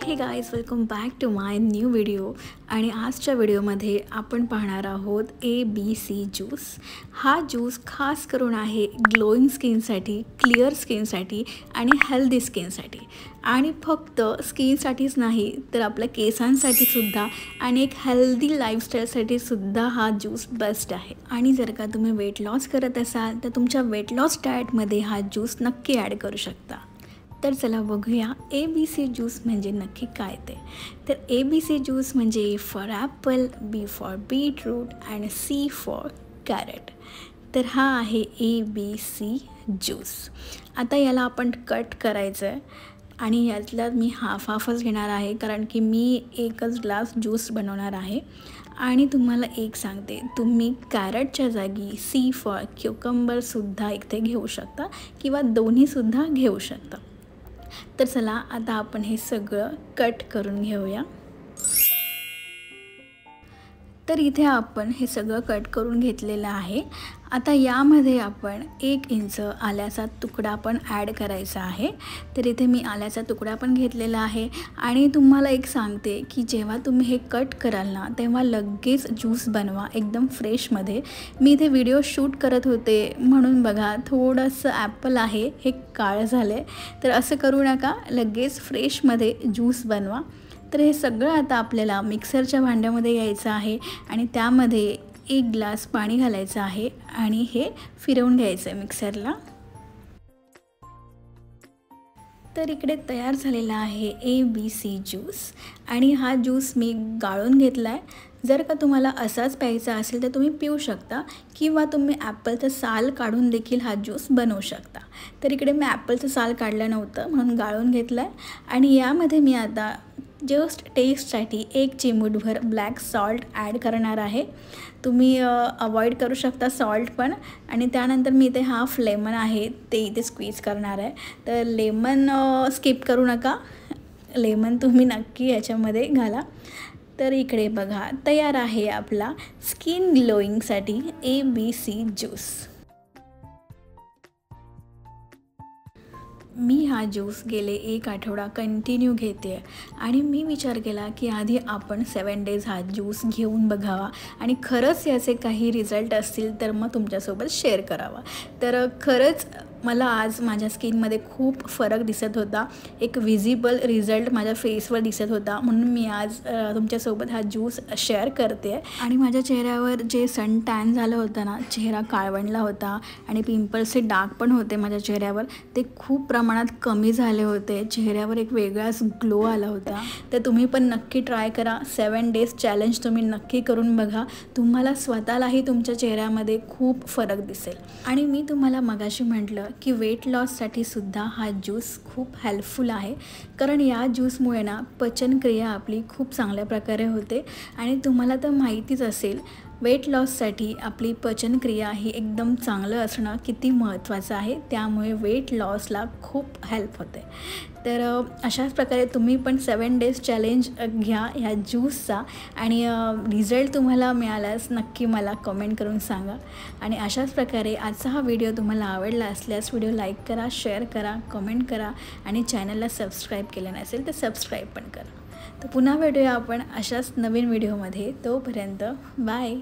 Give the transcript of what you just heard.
हे guys, welcome back to my new video. आणि आजच्या व्हिडिओमध्ये आपण पाहणार आहोत ABC ज्यूस. हा ज्यूस खास करून आहे ग्लोईंग स्किनसाठी, क्लिअर स्किनसाठी आणि हेल्दी स्किनसाठी. आणि फक्त स्किनसाठीच नाही तर आपल्या केसांसाठी सुद्धा आणि एक हेल्दी लाईफस्टाईलसाठी सुद्धा हा ज्यूस बेस्ट आहे. आणि जर का तुम्ही वेट लॉस करत असाल तर तुमच्या वेट लॉस डाएटमध्ये हा ज्यूस नक्की ॲड करू शकता. तर चला बघूया ABC ज्यूस म्हणजे नक्की काय ते. तर ABC ज्यूस म्हणजे A for Apple, B for beetroot आणि C फॉर कॅरेट. तर हा आहे ABC ज्यूस. आता याला आपण कट करायचं आहे आणि यातला मी हाफच घेणार आहे, कारण की मी एकच ग्लास ज्यूस बनवणार आहे. आणि तुम्हाला एक सांगते, तुम्ही कॅरेटच्या जागी C फॉर क्युकंबरसुद्धा इथे घेऊ शकता किंवा दोन्हीसुद्धा घेऊ शकता. तर चला आता आपण हे सगळं कट करून घेऊया. तर इथे आपण हे सगळं कट करून घेतलेलं आहे. आता यामध्ये आपण 1 इंच आल्याचा तुकडा पण ॲड करायचा आहे. तर इथे मी आल्याचा तुकडा पण घेतलेला आहे. आणि तुम्हाला एक सांगते की जेव्हा तुम्ही हे कट कराल ना, तेव्हा लगेच ज्यूस बनवा एकदम फ्रेशमध्ये. मी इथे व्हिडिओ शूट करत होते म्हणून बघा थोडंसं ॲपल आहे हे काळं झालं आहे. तर असं करू नका, लगेच फ्रेशमध्ये ज्यूस बनवा. तर हे सगळं आता आपल्याला मिक्सरच्या भांड्यामध्ये घ्यायचं आहे आणि त्यामध्ये 1 ग्लास पाणी घालायचं आहे आणि हे फिरवून घ्यायचं आहे मिक्सरला. तर इकडे तयार झालेला आहे ABC ज्यूस. आणि हा ज्यूस मी गाळून घेतला आहे. जर का तुम्हाला असाच प्यायचा असेल तर तुम्ही पिऊ शकता किंवा तुम्ही ॲपलचं साल काढून देखील हा ज्यूस बनवू शकता. तर इकडे मी ॲपलचं साल काढलं नव्हतं म्हणून गाळून घेतलं आहे. आणि यामध्ये मी आता जस्ट टेस्टसाठी 1 चिमूटभर ब्लॅक सॉल्ट ॲड करणार आहे. तुम्ही अवॉइड करू शकता सॉल्ट पण. आणि त्यानंतर मी इथे हाफ लेमन आहे ते इथे स्क्वीज करणार आहे. तर लेमन स्किप करू नका, लेमन तुम्ही नक्की याच्यामध्ये घाला. तर इकडे बघा तयार आहे आपला स्किन ग्लोईंगसाठी ABC ज्यूस. मी हा ज्यूस गेले 1 आठवडा कंटिन्यू घेते आहे. आणि मी विचार केला की आधी आपण 7 डेज हा ज्यूस घेऊन बघावा आणि खरंच याचे काही रिझल्ट असतील तर मग तुमच्यासोबत शेअर करावा. तर खरंच मला आज माझ्या स्किनमध्ये खूप फरक दिसत होता, एक विजिबल रिझल्ट माझ्या फेसवर दिसत होता. म्हणून मी आज तुमच्यासोबत हा ज्यूस शेअर करते आहे. आणि माझ्या चेहऱ्यावर जे सन टॅन झालं होतं ना, चेहरा काळवंडला होता आणि पिंपल्सचे डाग पण होते माझ्या चेहऱ्यावर, ते खूप प्रमाणात कमी झाले होते. चेहऱ्यावर एक वेगळाच ग्लो आला होता. तर तुम्ही पण नक्की ट्राय करा. 7 डेज चॅलेंज तुम्ही नक्की करून बघा, तुम्हाला स्वतःलाही तुमच्या चेहऱ्यामध्ये खूप फरक दिसेल. आणि मी तुम्हाला मगाशी म्हटलं की वेट लॉससाठी सुद्धा हा ज्यूस खूप हेल्पफुल आहे, कारण या ज्यूसमुळे ना पचनक्रिया आपली खूप चांगल्या प्रकारे होते. आणि तुम्हाला तर माहितीच असेल वेट लॉससाठी आपली पचनक्रिया ही एकदम चांगलं असणं किती महत्त्वाचं आहे. त्यामुळे वेट लॉसला खूप हेल्प होते. तर अशाच प्रकारे तुम्ही पण 7 डेज चॅलेंज घ्या ह्या ज्यूसचा. आणि रिझल्ट तुम्हाला मिळाल्यास नक्की मला कमेंट करून सांगा. आणि अशाच प्रकारे आजचा हा व्हिडिओ तुम्हाला आवडला असल्यास व्हिडिओ लाईक करा, शेअर करा, कमेंट करा आणि चॅनलला सबस्क्राईब केलं नसेल तर सबस्क्राईब पण करा. तर पुन्हा भेटूया आपण अशाच नवीन व्हिडिओमध्ये. तोपर्यंत बाय.